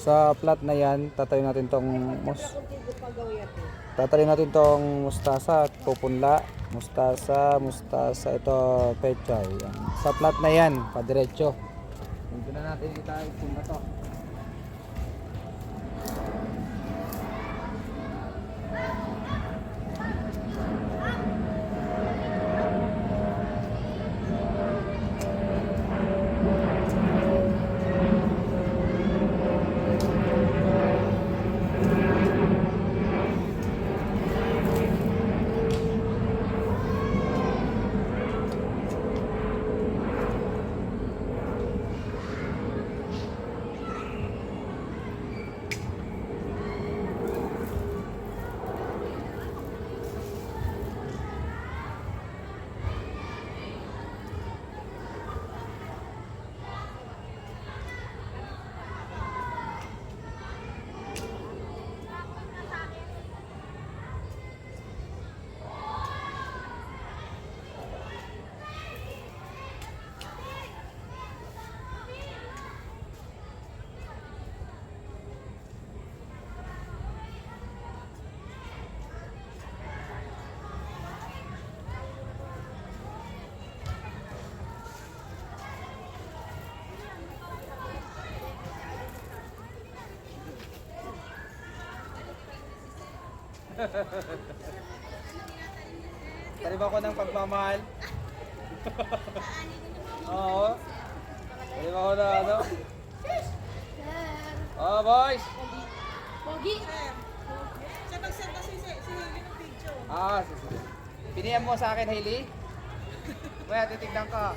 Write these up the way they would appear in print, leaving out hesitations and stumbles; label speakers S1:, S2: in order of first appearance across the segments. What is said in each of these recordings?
S1: Sa plat na yan, tatayo natin tong mustasa at pupunla. Mustasa, ito pechay. Yan. Sa plat na yan, padiretso. Dito na natin itaipon na to. Tari ba ako ng pagmamahal? Oo. Tari ba ako na ano? Oh, boys!
S2: Pogi!
S3: Siya mag-send kasi si Hailey ng picture.
S1: Sige. Pinihan mo sa akin, Hailey? Kaya titignan ka.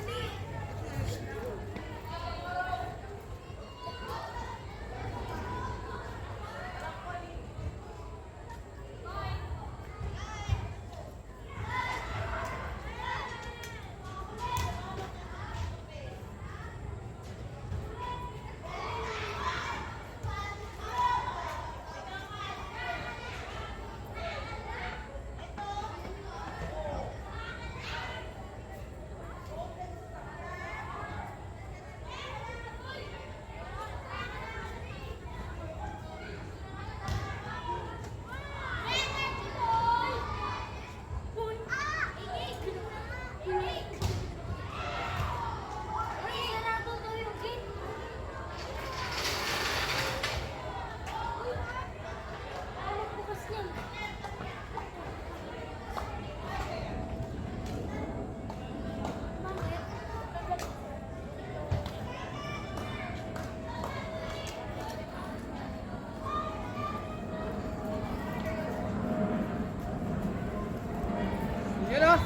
S1: Yun o.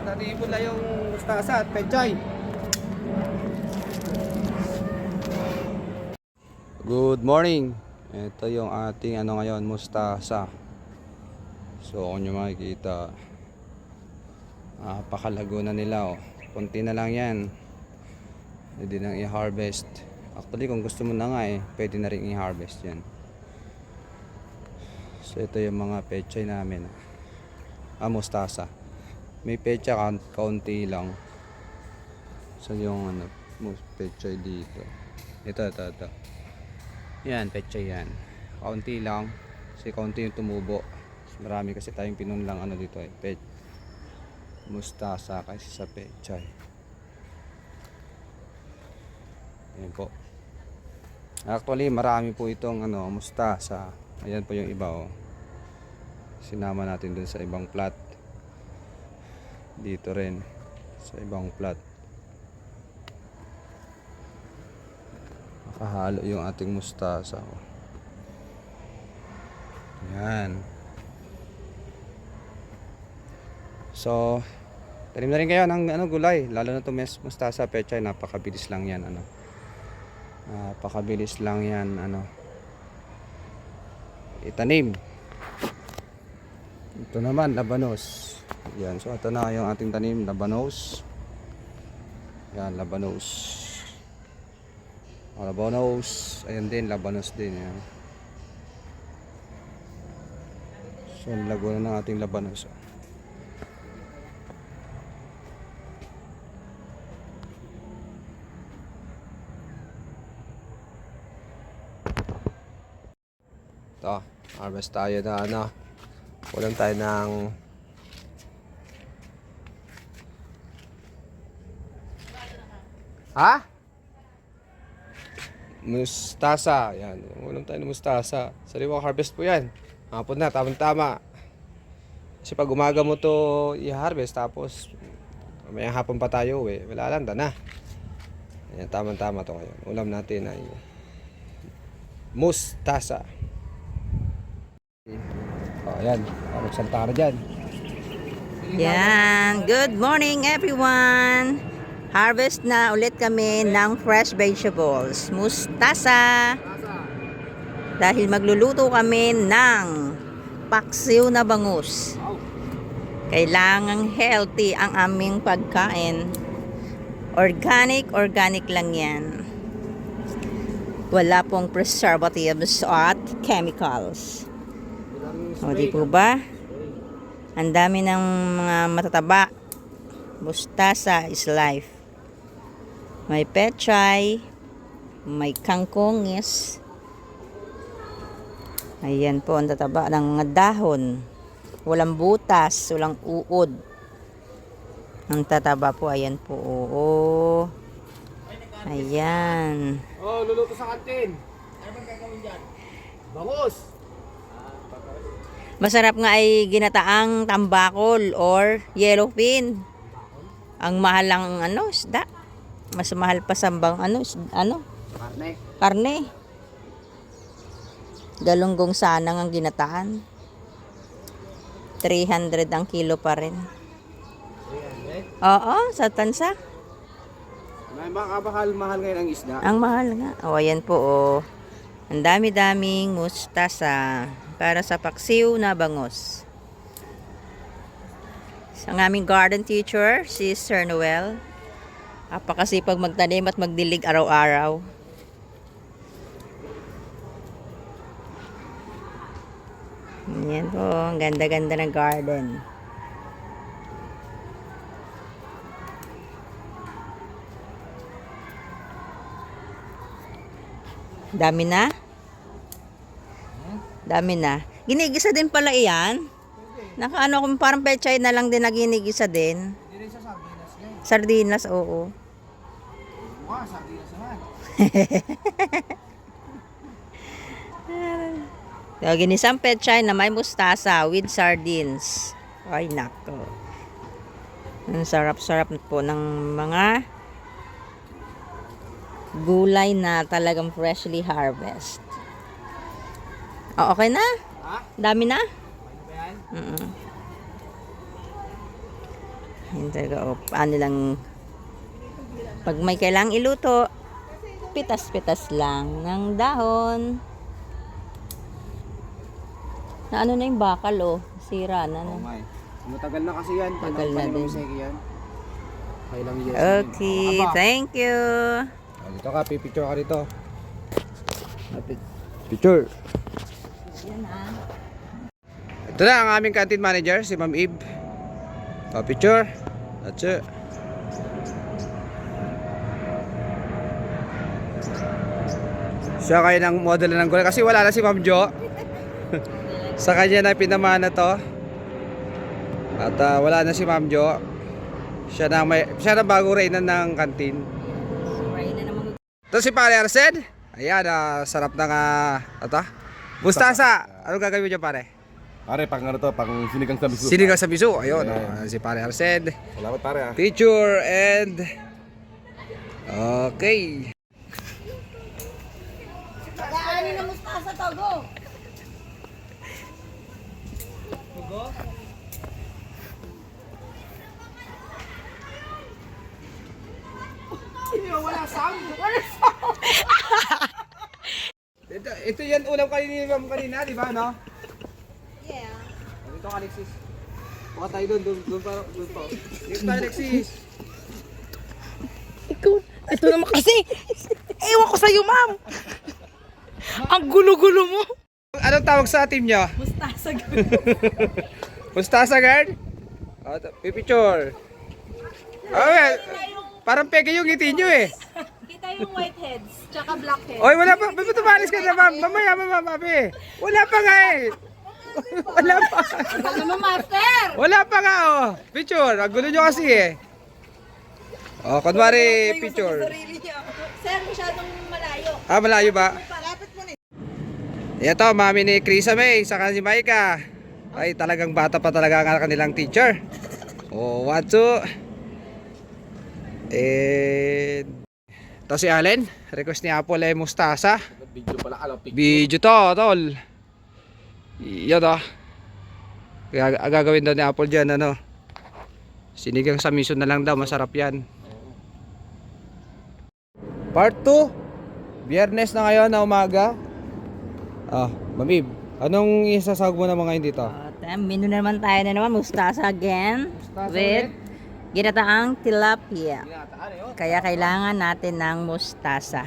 S1: Natipon na yung mustasa at pechay. Good morning. Ito yung ating ngayon, mustasa. So kung nyo makikita, pakalago na nila. Kunti na lang yan. Pwede nang i-harvest. Actually kung gusto mo na nga pwede na rin i-harvest yan. So ito yung mga pechay namin. Mustasa. May pecha kaunti lang. So yung pechay dito. Ito. Yan, pechay yan. Kaunti lang. Kasi kaunti yung tumubo. Marami kasi tayong pinunlang dito mustasa kasi sa pechay. Ayan po. Actually marami po itong mustasa. Ayan po yung iba Sinama natin dun sa ibang plat. Dito rin sa ibang plat. Nakahalo yung ating mustasa. Yan. So tanim na rin kayo ng gulay, lalo na itong mustasa, pechay. Napakabilis lang yan napakabilis lang yan itanim. Ito naman labanos. Yan, so ito na yung ating tanim, labanos. Yan, labanos. Ayan din, labanos din yan. So lago na ng ating labanos. Ito, harvest tayo na ano. Ulam tayo ng ha? Mustasa. Yan. Ulam tayo ng mustasa. Sariwang harvest po yan. Hapon na, tamang-tama. Kasi pag umaga mo to i-harvest, tapos may hapon pa tayo wala lang, na. Ayan, tamang-tama to ngayon. Ulam natin ay mustasa. Ayan. Magsalta na dyan.
S2: Yan. Good morning everyone. Harvest na ulit kami ng fresh vegetables. Mustasa. Dahil magluluto kami ng paksiw na bangus. Kailangang healthy ang aming pagkain. Organic lang yan. Wala pong preservatives at chemicals. O, di po ba? Ang dami ng mga matataba. Mustasa is life. May pechay, may kangkongis. Ayan po, ang tataba ng mga dahon. Walang butas, walang uod. Ang tataba po, ayan po. Oo. Ayan.
S1: Oh, luluto sa kantin. Ano bang gagawin dyan? Bangus!
S2: Masarap nga ay ginataang tambakol or yellowfin. Ang mahal lang isda. Mas mahal pa sa
S1: Karne.
S2: karne. Galunggong sanang ang ginataan. 300 ang kilo pa rin. Oo, sa tansa.
S1: May mahal ngayon ang isda.
S2: Ang mahal nga. O, ayan po, oh. Ang dami-daming mustasa para sa paksiw na bangus. Ang aming garden teacher, si Sir Noel. Apakasipag magtanim at magdilig araw-araw. Yan po, ang ganda-ganda ng garden. Dami na? Dami na. Ginigisa din pala iyan. Nakaano kung parang pechay na lang din na ginigisa din.
S1: Hindi sa sardinas ngayon.
S2: Sardinas, oo.
S1: Mukha, sardinas naman.
S2: So, ginisang pechay na may mustasa with sardines. Ay, nako. Ang sarap-sarap po ng mga gulay na talagang freshly harvest. Oh, okay na?
S1: Ha?
S2: Dami na?
S1: Ano ba yan?
S2: Hindi talaga, paano lang, pag may kailangang iluto, pitas-pitas lang ng dahon. Na ano na yung bakal, sira na.
S1: Oh my. Matagal na kasi yan.
S2: Tagal na din.
S1: Yan. Kailang years
S2: Okay, thank you.
S1: Dito ka, pipicture ka dito. Picture. Ito na ang aming canteen manager, si Ma'am Eve. Picture. That's it. Siya kayo ng model ng gulay kasi wala na si Ma'am Jo. Sa kanya na pinamana to. At wala na si Ma'am Jo. Siya na bagong reyna ng kantin. Ito si Pare Arced. Ayan, sarap ng mustasa. Ano gagawin mo dyan, pare?
S4: Pare, pang ano to, pang sinigang sa bisu.
S1: Sinigang sa bisu. Ayun, si Pare Arced.
S4: Salamat pare ah.
S1: Picture and okay.
S3: Pag-aani na mustasa to, go!
S1: Ito yan ulam kanina, di ba, no?
S3: Yeah.
S1: Dito ka, Alexis. Baka tayo doon pa. Dito tayo, Alexis.
S5: Ito naman kasi. Ewan ko sa'yo, ma'am. Ang gulo-gulo mo.
S1: Anong tawag sa team niya?
S3: Mustasa, go!
S1: Mustasa guard? Picture. Oh, well, parang peke yung ngiti nyo eh.
S3: Kita yung whiteheads, tsaka blackheads.
S1: Oy, wala pa. Ba't tumalis ka na, ma'am? Mamaya, mamabi. Wala pa nga eh. Wala pa.
S3: Ano naman, master?
S1: Wala pa nga, oh. Picture. Ang gulo nyo kasi eh. Oh, kunwari, picture.
S3: Sir, masyadong malayo.
S1: Ah, malayo ba?
S3: Palapit mo na.
S1: Ito, mami ni Krisa May, saka si Maika. Ay, talagang bata pa talaga ang kanilang teacher. Oh, what to? Ito si Allen. Request ni Apple ay mustasa.
S4: Video pala, alam, picture.
S1: Video to, tol. Yan oh. Kaya gagawin daw ni Apple dyan, ano. Sinigang sa miso na lang daw, masarap yan. Part 2. Biyernes na ngayon na umaga. Ah, Mamib, anong isasawag mo na mga hindi dito?
S2: Menu na naman tayo na naman. Mustasa again.
S1: Mustasa
S2: With ginataang tilapia.
S1: Ginataan eh, oh.
S2: Kaya kailangan natin ng mustasa.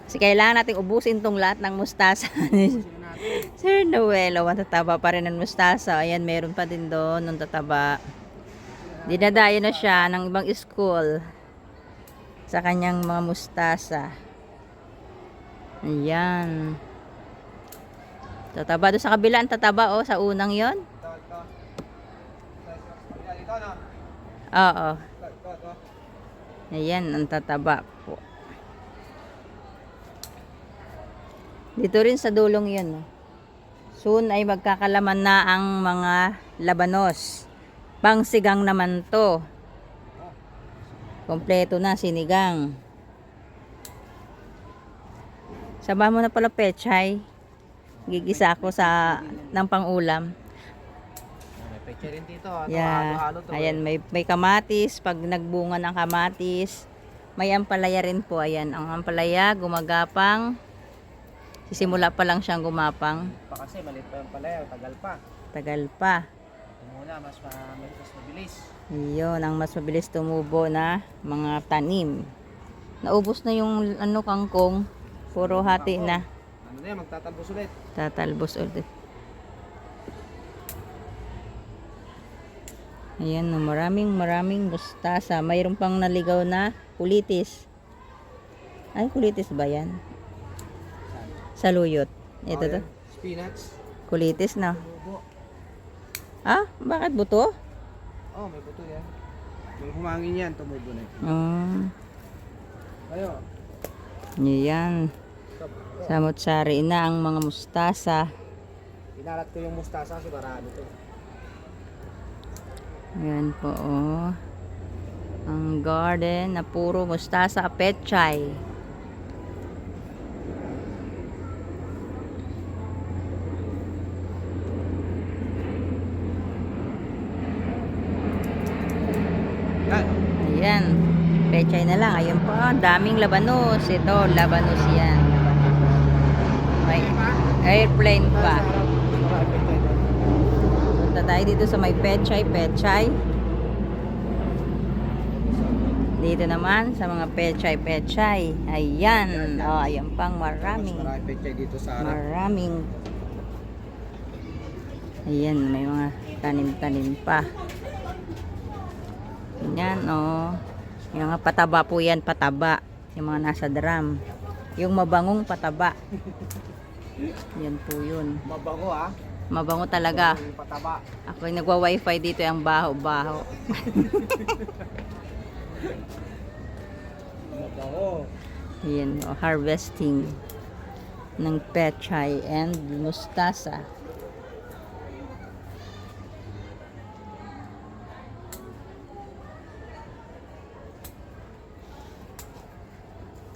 S2: Kasi kailangan natin ubusin tong lahat ng mustasa. Sir Noel, ang tataba pa rin ng mustasa. Ayan, meron pa din doon ng tataba. Dinadayo na siya ng ibang school sa kanyang mga mustasa. Ayan. Tataba doon sa kabila, ang tataba oh, sa unang yon. Oo. Ayan, ang tataba po. Dito rin sa dulong yun. No? Soon ay magkakalaman na ang mga labanos. Pangsigang naman to. Kompleto na, sinigang. Sabahan mo na pala pechay. Gigisa ako ng pangulam.
S1: May pecha rin dito.
S2: Yeah. Ayan, may kamatis. Pag nagbunga ng kamatis, may ampalaya rin po. Ayan, ang ampalaya, gumagapang. Sisimula pa lang siyang gumapang.
S1: Pa kasi maliit pa yung palaya, tagal pa.
S2: Tagal pa.
S1: Muna, mas mabilis.
S2: Yun, ang mas mabilis tumubo na mga tanim. Naubos na yung kangkong. Puro hati na.
S1: Ano na yan, magtatalbos ulit.
S2: Tatalbos ulit. Ayan, no, maraming mustasa. Mayroon pang naligaw na kulitis. Ay, kulitis ba yan? Saluyot. Ito to.
S1: Spinach.
S2: Kulitis na. Ah, bakit buto?
S1: Oh, may buto yan. Nung humangin yan, tumubo na. Ayo.
S2: Yan. Samot-sari na ang mga mustasa.
S1: Inalat ko yung mustasa kasi marami to.
S2: Ayan po, oh. Ang garden na puro mustasa pechay. Ayan. Pechay na lang. Ayun po, daming labanos. Ito, labanos yan. May airplane pa. Punta tayo dito sa may pechay. Dito naman sa mga pechay. Ayan. Oh, ayan pang maraming.
S1: Marami pechay dito sa harap.
S2: Maraming. Ayan, may mga tanim-tanim pa. Yan, oh. Yung mga pataba po yan, pataba. Yung mga nasa drum. Yung mabangong pataba. Yan po yun.
S1: Mabango ah.
S2: Mabango talaga.
S1: Yung pataba.
S2: Ako yung nagwa-wifi dito, yung baho-baho.
S1: Mabango.
S2: Yan, oh, harvesting ng pechay and mustasa.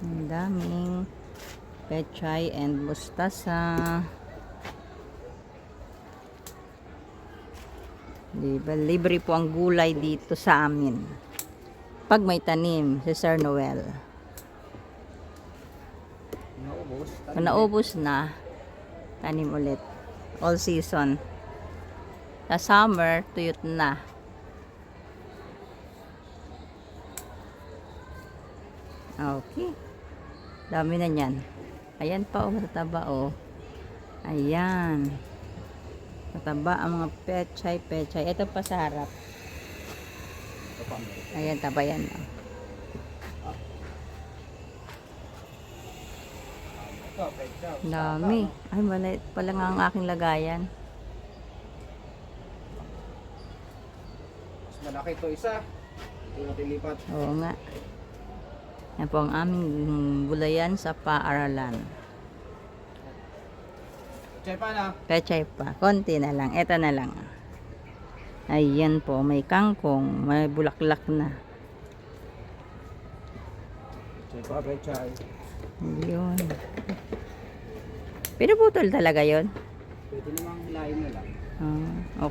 S2: Ang daming pechay and mustasa. Diba? Libre po ang gulay dito sa amin. Pag may tanim, si Sir Noel. Kung naubos na, tanim ulit. All season. Sa summer, tuyot na. Okay. Dami na yan. Ayan pa, oh, matataba, oh. Ayan. Mataba ang mga pechay. Ito pa sa harap. Ayan, taba yan. Oh. Dami. Ay, maliit pala nga ang aking lagayan.
S1: Mas malaki to isa. Ito natin lipat.
S2: Oo nga. Yan po ang aming gulayan sa paaralan.
S1: Check pa na.
S2: Pechay pa. Konti na lang. Ito na lang. Ayan po. May kangkong. May bulaklak na.
S1: Check pa, pechay.
S2: Yun. Pinuputol talaga yon.
S1: Pwede namang hilahin na lang.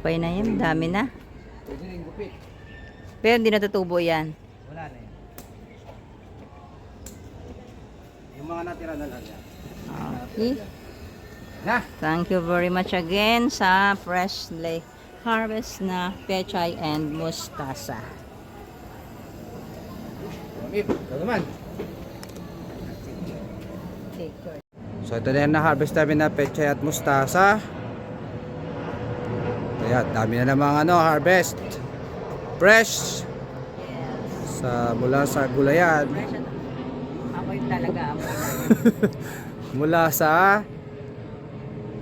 S2: Okay na yun. Dami na.
S1: Pwede rin gupit.
S2: Pero hindi natutubo yan.
S1: Wala na yan. Yung mga natira na lang yan.
S2: Okay.
S1: Na!
S2: Thank you very much again sa freshly harvest na pechay and mustasa.
S1: Mamip, ito naman.
S2: Take care.
S1: So ito na yung na-harvest namin na pechay at mustasa. Kaya dami na namang harvest. Fresh. Mula sa gulayan.
S2: Ako yung talaga ako.
S1: Mula sa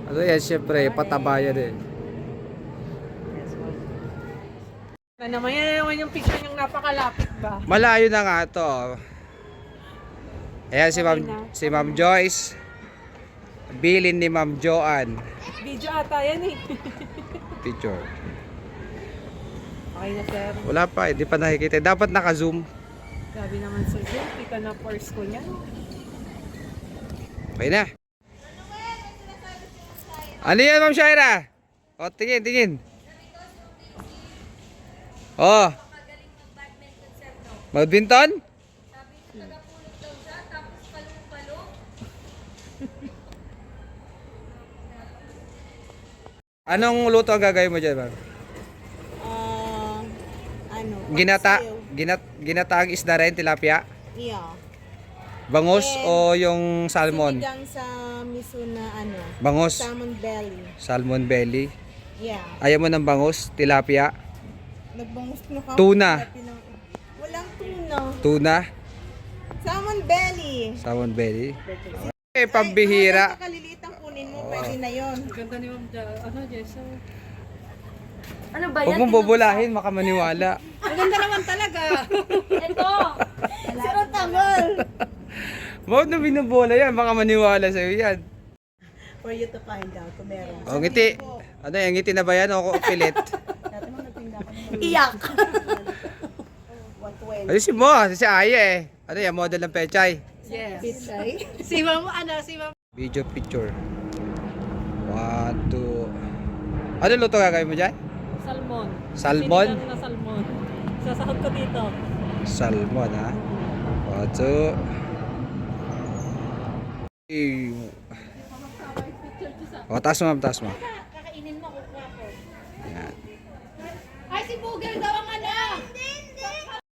S1: yan, syempre, patabayan din.
S3: Na naman yan naman yung picture niyang napakalapit ba?
S1: Malayo na nga to. Ayan si Ma'am Joyce. Bilin ni Ma'am Joanne.
S3: Video ata yan eh.
S1: Picture.
S3: Okay na sir.
S1: Wala pa, hindi pa nakikita. Dapat naka-zoom.
S3: Grabe naman sir. Kita na purse ko niya.
S1: Okay na. Ano yan, Ma'am Shaira? O, tingin, tingin. Oh. Badminton? Anong luto ang gagawin mo dyan, Ma'am?
S3: Ano?
S1: Ginataang isda rin, tilapia?
S3: Yeah.
S1: Bangus
S3: And
S1: o yung salmon?
S3: Sinigang sa miso na
S1: Bangus,
S3: salmon belly.
S1: salmon belly.
S3: Yeah.
S1: Ayaw mo ng bangus, tilapia,
S3: Nagbangus na ka.
S1: Tuna.
S3: Walang tuna.
S1: tuna,
S3: Salmon belly.
S1: salmon belly. Eh, pambihira.
S3: Ay, kaliliit ang kunin mo. Pwede na yun.
S6: Ganda ni Ma'am Jessa.
S3: Ano ba
S1: Huwag mong bubulahin, makamaniwala.
S3: Ang ganda naman talaga.
S6: Ito!
S3: Sino tanggol?
S1: Huwag na binubula yan, makamaniwala sa'yo yan.
S3: For you to find out kung meron.
S1: O, ngiti. Ano yung ngiti na ba yan o pilit?
S3: Iyak. 120.
S1: Ayusin mo, si Aya eh. Ano yan, model ng pechay.
S6: Yes.
S3: Pitsay.
S6: Si Ma'am, si Ma'am.
S1: Video picture. 1, 2. Ano luto gagawin mo dyan?
S6: Salmon.
S1: Salmon?
S6: Sinigang na salmon. Sasahod ko dito.
S1: Salmon, ha? 1, 2. O, taas mo, taas mo.
S3: Kakainin mo, kukuha ko.
S1: Yan.
S3: Ay, si Bugel daw ang anak!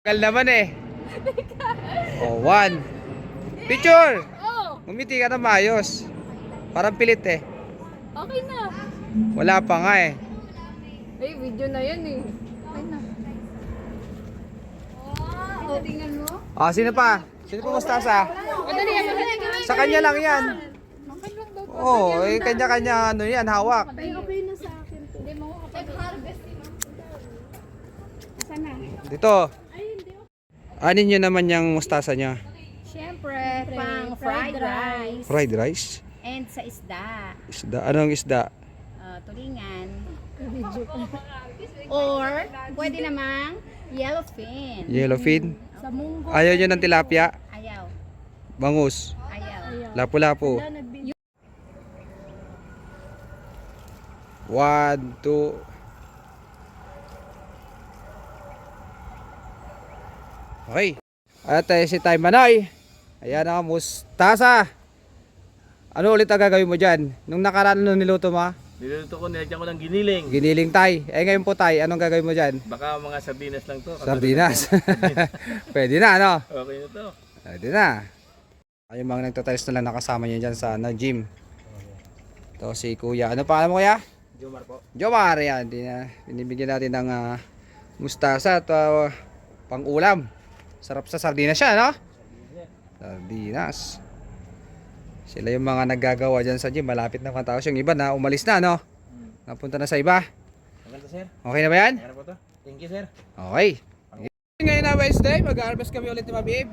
S1: Tagal naman eh. O, 1. Picture!
S6: Oh!
S1: Ngumiti ka na maayos. Parang pilit eh.
S6: Okay na.
S1: Wala pa nga eh.
S6: Eh, video na yan eh. Okay na. Oh, tingnan mo.
S1: Ah, sino pa? Sino pa mustasa?
S6: Madali yan, madali yan.
S1: Sa kanya lang yan. Oo, eh, kanya-kanya ano yan, hawak.
S6: Okay na sa akin to. Hindi mo ako pag-harvest. Sana.
S1: Dito. Anin nyo naman yung mustasa niya?
S7: Siyempre, pang fried rice
S1: Fried rice?
S7: and sa isda,
S1: Isda? Anong isda?
S7: tulingan. Or, pwede namang yellowfin.
S1: Yellowfin?
S7: Sa munggo.
S1: Ayaw nyo ng tilapia?
S7: Ayaw.
S1: Bangus?
S7: Ayaw.
S1: Lapu-lapu? 1, 2. Okay. At si Tay Manoy. Ayan ang mustasa. Ano ulit ang gagawin mo dyan? Nung nakaraan nung niluto mo?
S8: Niluluto ko, nilagyan ko ng giniling.
S1: Giniling Tay. Eh ngayon po Tay, anong gagawin mo dyan?
S8: Baka mga sardinas lang to.
S1: Sardinas. Pwede na, ano?
S8: Okay na to.
S1: Pwede na. Ay, yung mga nagtatiles na lang nakasama niyo dyan sa gym. Ito si Kuya. Ano pa mo Kuya?
S4: Jomar po.
S1: Jomar, yan. Binibigyan natin ng mustasa at pang ulam. Sarap sa sardinas siya, no? Sardinas. Sila yung mga naggagawa dyan sa gym. Malapit na matapos. Yung iba na umalis na, no? Napunta na sa iba.
S8: Maganda sir.
S1: Okay na ba yan?
S8: Meron po to. Thank you sir.
S1: Okay. Ngayon na Wednesday, mag-harvest kami ulit ni Ma'am Ib.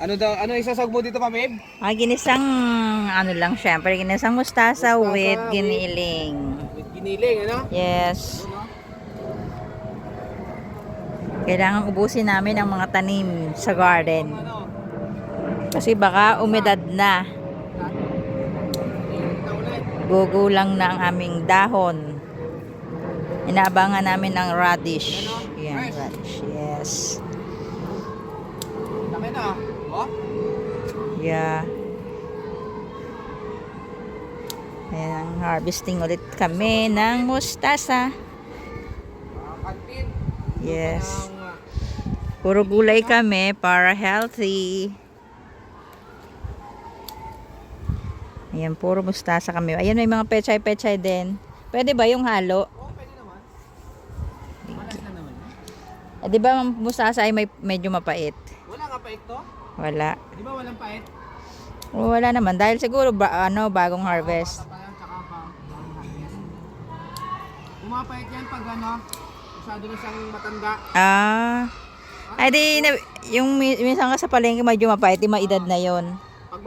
S1: Ano daw, ano isasag mo dito, Ma'am Ib?
S2: Ginisang, ano lang syempre, ginisang mustasa with giniling.
S1: With giniling, ano?
S2: Yes. Kailangan ubusin namin ang mga tanim sa garden. Kasi baka umedad na. Gugulang na ang aming dahon. Inaabangan namin ang radish. Yan, radish. Yes.
S1: Laki na, oh.
S2: Yeah. Ayan, harvesting ulit kami ng mustasa.
S1: Kantin.
S2: Yes. Puro gulay kami para healthy. Ayan, puro mustasa kami. Ayan, may mga pechay-pechay din. Pwede ba yung halo? Eh, di ba ang mustasa ay medyo mapait?
S1: Wala nga pa ito?
S2: Wala.
S1: Di ba walang pait?
S2: Wala naman. Dahil siguro bagong harvest.
S1: Pa yan, tsaka pa. Umapait yan pag ano, masyado na siyang matanda.
S2: Ay di, yung minsan ka sa palengke medyo mapait. Di maedad na yon.
S1: Pag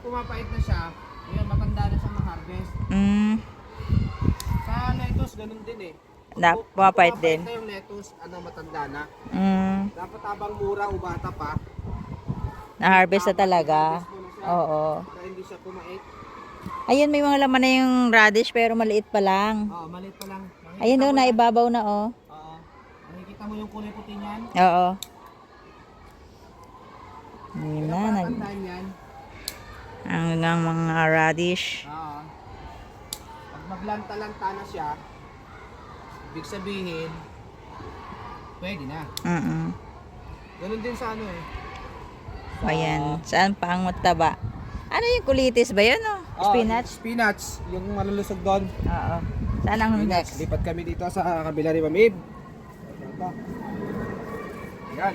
S1: pumapait na siya, yun, matanda na siyang ma-harvest. Sa lettuce, ganun din eh.
S2: Pumapait din.
S1: Na yung lettuce, ano, matanda na. Dapat habang mura o bata pa,
S2: Na-harvest na talaga. Oo.
S1: para hindi siya pumait.
S2: Ayun, may mga laman na yung radish pero maliit pa lang.
S1: Oo, maliit pa lang.
S2: Ayun oh, naibabaw na oh.
S1: Oo. Nakikita mo yung kulay puti niyan?
S2: Oo. Yun na,
S1: Tandaan yan.
S2: hanggang mga radish.
S1: Oo. Pag maglanta-lanta na siya, ibig sabihin, pwede na. Ganun din sa ano eh.
S2: Ayan, saan pa ang mataba? Ano yung kulitis ba yun oh? Spinach?
S1: Spinach, yung malulusog doon.
S2: Oo. Saan ang next?
S1: Lipat kami dito sa kabila ni Ma'am Ib. Ito. Ayan.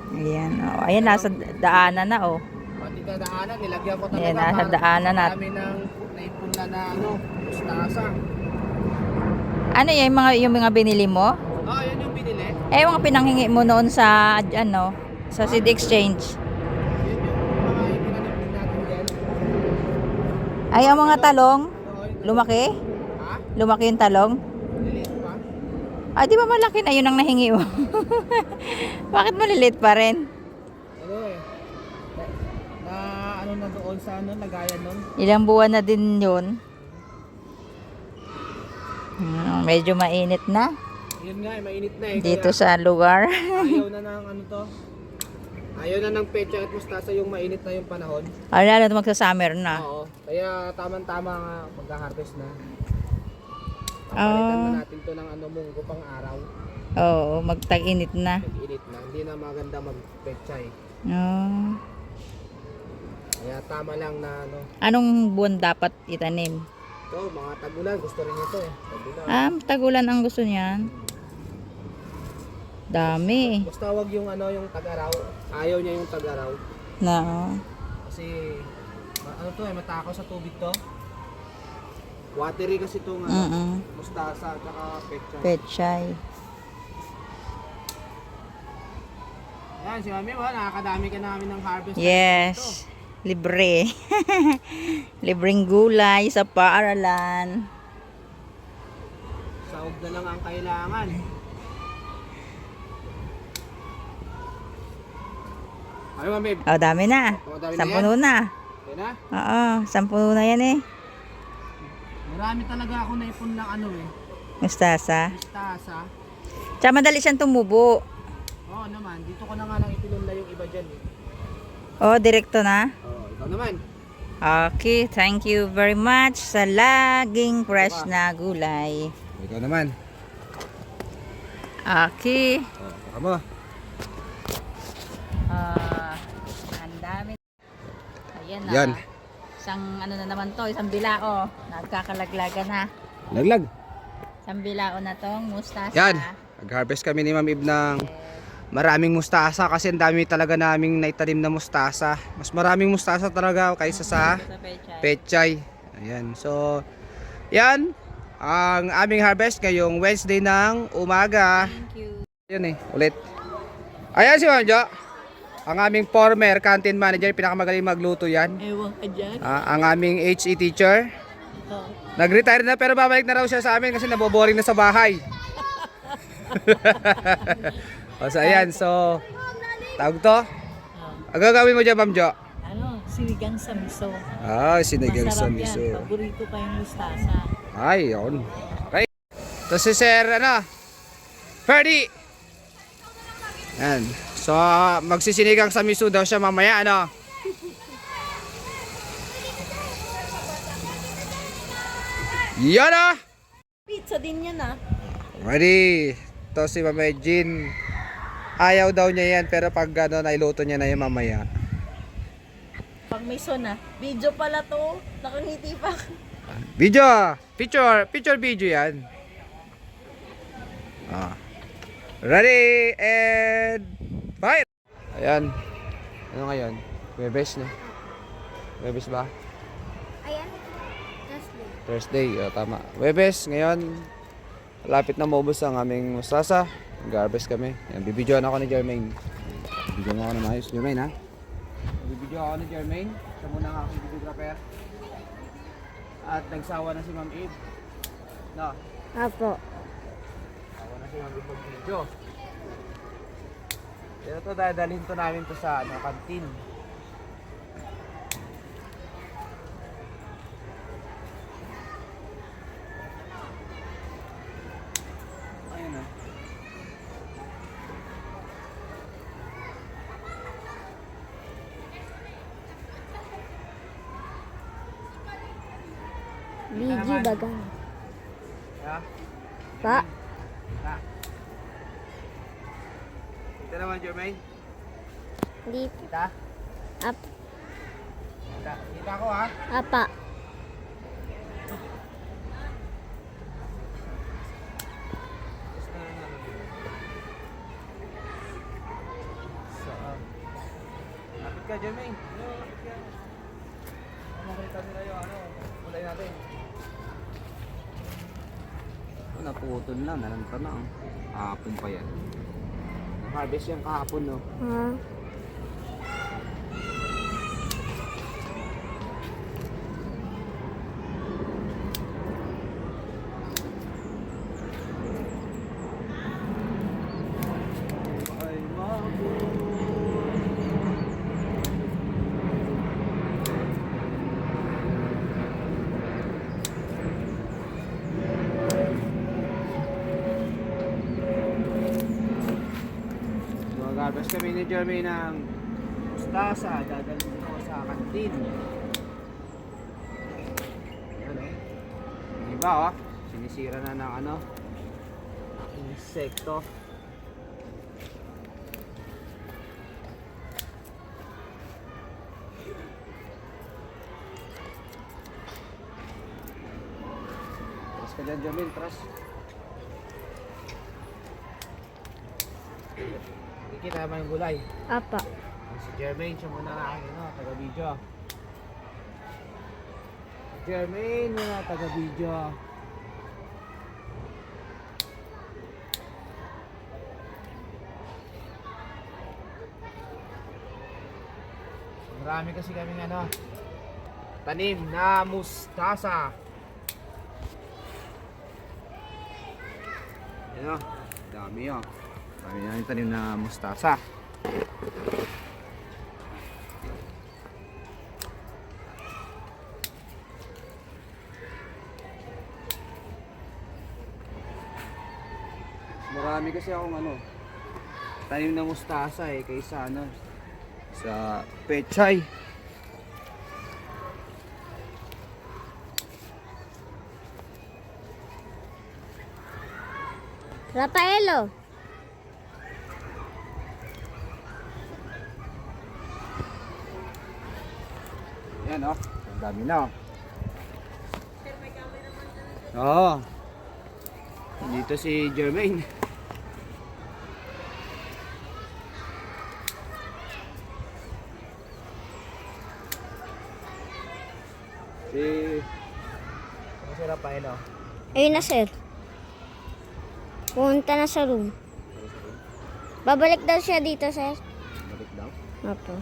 S2: Ayan, oh. Ayan, nasa daanan na oh.
S1: Pati na daanan, nilagyan ko talaga.
S2: Ayan, nasa daanan na.
S1: Kami ng naipon na ano, mustasa.
S2: Ano yan, yung mga binili mo?
S1: Oo, yan yung binili.
S2: Eh, yung mga pinanghingi mo noon sa, ano, sa Seed Exchange.
S1: Yun yung mga ipinanim din natin dyan.
S2: Ay, ang mga talong, lumaki?
S1: Ha?
S2: Lumaki yung talong?
S1: Liliit pa?
S2: Ah, di ba malaki na yun ang nahingi mo? Bakit malilit pa rin?
S1: Ano eh. Na ano na doon sa ano, lagayan nun.
S2: Ilang buwan na din yun. Medyo mainit na
S1: Yun nga, mainit na eh.
S2: dito
S1: Kaya
S2: sa lugar.
S1: ayaw na ng ano to. Ayaw na ng pecha at mustasa yung mainit na yung panahon.
S2: Lalo na magsa-summer na.
S1: Oo. Kaya tamang-tama nga magka-harvest na. Papalitan na natin to ng ano, munggo pang araw.
S2: Oo, magtag-init na.
S1: Init na. Hindi na maganda mag-pecha eh.
S2: Oh.
S1: Kaya tama lang na ano.
S2: Anong buwan dapat itanim?
S1: Ito, mga tagulan. Gusto rin ito eh. Tagulan.
S2: Tagulan ang gusto niyan. Dami.
S1: Basta wag yung ano, yung tag-araw. Ayaw niya yung tag-araw.
S2: Na.
S1: Kasi ano to eh, matakaw sa tubig to. Watery kasi itong mustasa at saka pecha.
S2: Pechay.
S1: Yan, si Mami, nakakadami ka namin ng harvest.
S2: Yes. Libre. Libreng gulay sa paaralan.
S1: Saog na lang ang kailangan. Ay, Mami.
S2: Oh, dami na.
S1: Dami na
S2: 10 na.
S1: Okay na?
S2: Oo, 10 na yan eh.
S1: Marami talaga ako naipon ng ano eh.
S2: Mustasa.
S1: Mustasa.
S2: Tsaka madali siyang tumubo.
S1: Oo naman, dito ko na nga lang itinunda yung iba dyan eh.
S2: Oh, direkto na.
S1: Oo, ikaw naman.
S2: Okay, thank you very much sa laging fresh na gulay.
S1: Ikaw naman.
S2: Okay.
S1: Baka mo.
S2: Ang dami. Ayan na.
S1: Yan.
S2: Isang ano na naman to, isang bilao. Nagkakalaglagan na.
S1: Laglag.
S2: Isang bilao na tong mustasa.
S1: Yan. Nag-harvest kami ni Ma'am Ib ng maraming mustasa kasi ang dami talaga naming naitanim na mustasa. Mas maraming mustasa talaga kaysa sa
S2: Sa pechay.
S1: pechay. Ayan. So, yan ang aming harvest ngayong Wednesday ng umaga.
S2: Thank you.
S1: Yun ulit. Ayan si Ma'am Jo. Ang aming former canteen manager, pinakamagaling magluto yan.
S2: Ewan ka dyan.
S1: Ang aming HE teacher. Nag-retire na pero babalik na raw siya sa amin kasi naboboring na sa bahay. So ayan, so tawag to. Ang gagawin mo dyan, Ma'am Jo?
S2: Sinigang sa miso.
S1: Sinigang sa miso.
S2: Paborito pa yung mustasa.
S1: Ay, yun. Okay. So si Sir, Ferdy. Yan. So, magsisinigang sa miso daw siya mamaya, Yan
S2: Pizza din yan
S1: Ready. To si Mama Jean. Ayaw daw niya yan, pero pag nailuto niya na yan mamaya.
S2: Pag miso na. Video pala to. Nakangiti pa.
S1: Video! Picture video yan. Ready and fire! Ayan. Ano ngayon? Webes na. Webes ba?
S7: Ayan.
S1: Thursday. Tama. Webes. Ngayon, lapit na maubos ang aming mustasa. Mag-harvest kami. Yan, bibidyoan ako ni Jermaine. Bibidyoan ako na maayos. Jermaine, ha? Bibidyoan ako ni Jermaine. Siya muna ang aking videographer. At nagsawa na si Ma'am Eve.
S7: Apo.
S1: Sawa na si Ma'am Eve mag-video. Pero ito, dadalhin to namin to sa kantin. Ayun na.
S7: BG bagang.
S1: Ha?
S7: Pa.
S1: Ito naman, Jermaine.
S7: Hindi.
S1: Kita?
S7: Ap.
S1: Kita ko, ha?
S7: Apa.
S1: Lapit ka, Jermaine. Makita nila yung kulay natin. Naputol na, nalanta na. Kahapon pa yan. Harvest yan kahapon, no? Mag-harvest kami ni Jeremy ng mustasa, dadalhin ko sa kantin. Diba sinisira na ng insekto. Tras ka dyan, Jamil, tras. Kita naman yung gulay.
S7: Apa.
S1: Si Jermaine, siya muna ang aking taga-video. Jermaine muna taga-video. Marami kasi kaming tanim na mustasa. Yan dami Dami na yung tanim na mustasa. Marami kasi akong tanim na mustasa kaysa sa pechay.
S7: Rafaelo.
S1: Yan ang dami na Oo. Dito si Jermaine. Si...
S8: Ano si Rafaelo?
S7: Ayun na, sir. Pumunta na sa room. Babalik daw siya dito, sir.
S1: Balik daw.
S7: Opo.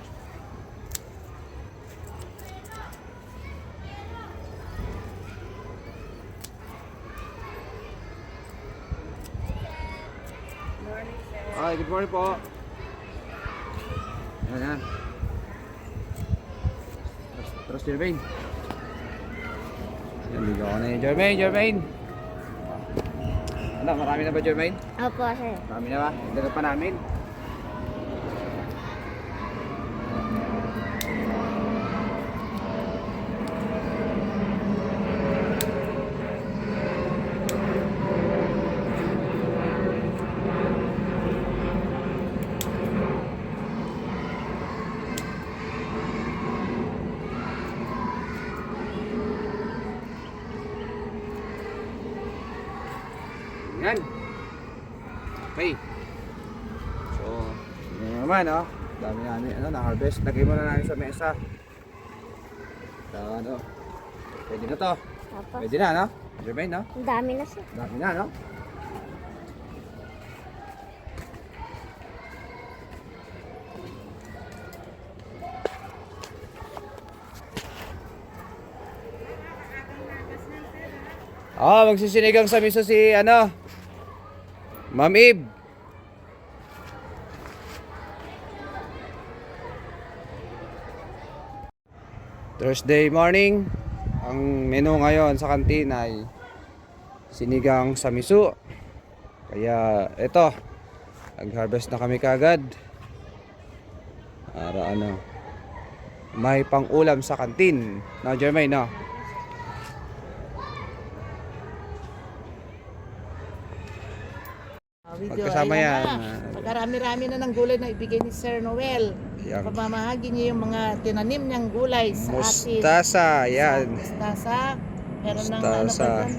S1: Hi, good morning po. Yan. Terus Jermaine. Yan, ligaw ko na yun. Jermaine. Ano, marami na ba Jermaine?
S7: Opo, sir.
S1: Marami na ba? Dagat pa namin. Yan. Okay. So, yun naman, oh. Dami namin, na-harvest. Lagay mo na namin sa mesa. So, pwede na to.
S7: Opo.
S1: Pwede na, no? Jermaine, no?
S7: Ang dami na, sir.
S1: Dami na, no? Magsisinigang sa miso si, Ma'am Eve. Thursday morning, ang menu ngayon sa kantin ay sinigang sa miso. Kaya eto, nag-harvest na kami kagad para may pang-ulam sa kantin. No, Jermaine, no? Magkasama yan.
S3: Pagkarami-rami na ng gulay na ibigay ni Sir Noel.
S1: Yan.
S3: Pamamahagi niya yung mga tinanim niyang gulay sa atin.
S1: Mustasa, yan.
S3: Mustasa. Meron ng
S1: Mustasa.
S3: ba yan?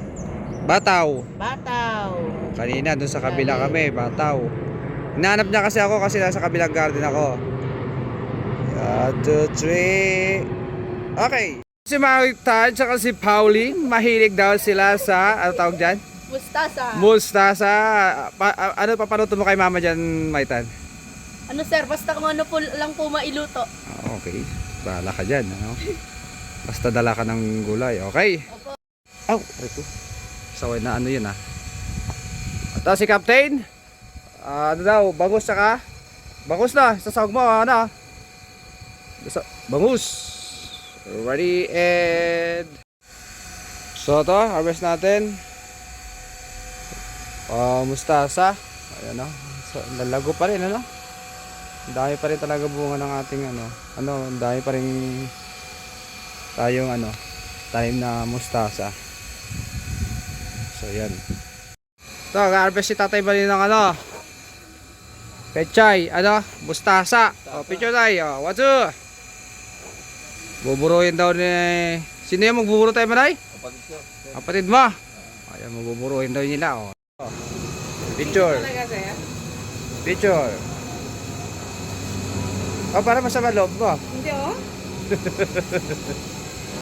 S1: Bataw.
S3: Bataw.
S1: Kanina doon sa kabila kami, bataw. Hinahanap niya kasi ako kasi nasa kabilang garden ako. 1, 2, 3. Okay. Si Maritan at si Pauline, mahilig daw sila sa, ano tawag dyan?
S3: Mustasa.
S1: Mustasa. Ano papaluto mo kay mama dyan, Maitan?
S6: Ano sir, basta kung ano po lang po mailuto.
S1: Okay. Bahala ka dyan, Basta dala ka ng gulay, okay? Aw, ito. Saway na ano yun, Ito si Captain. Ano daw, bangus saka? Bangus na, sasawag mo, bangus. Ready and... So ito, harvest natin. Mustasa. Ayan, so, lalago pa rin, Ang dami pa rin talaga bunga ng ating ang dami pa rin tayong tanim na mustasa. So yan. Ito, harvest si Tatay Bali ng pechay, mustasa. Picture tayo. What's up? Buburuin daw ni... Sino yung magbuburo tayo, Manay? Kapatid mo. Ayan, mabuburuin daw nila. Picture. Picture. Para masama loob mo.
S3: Hindi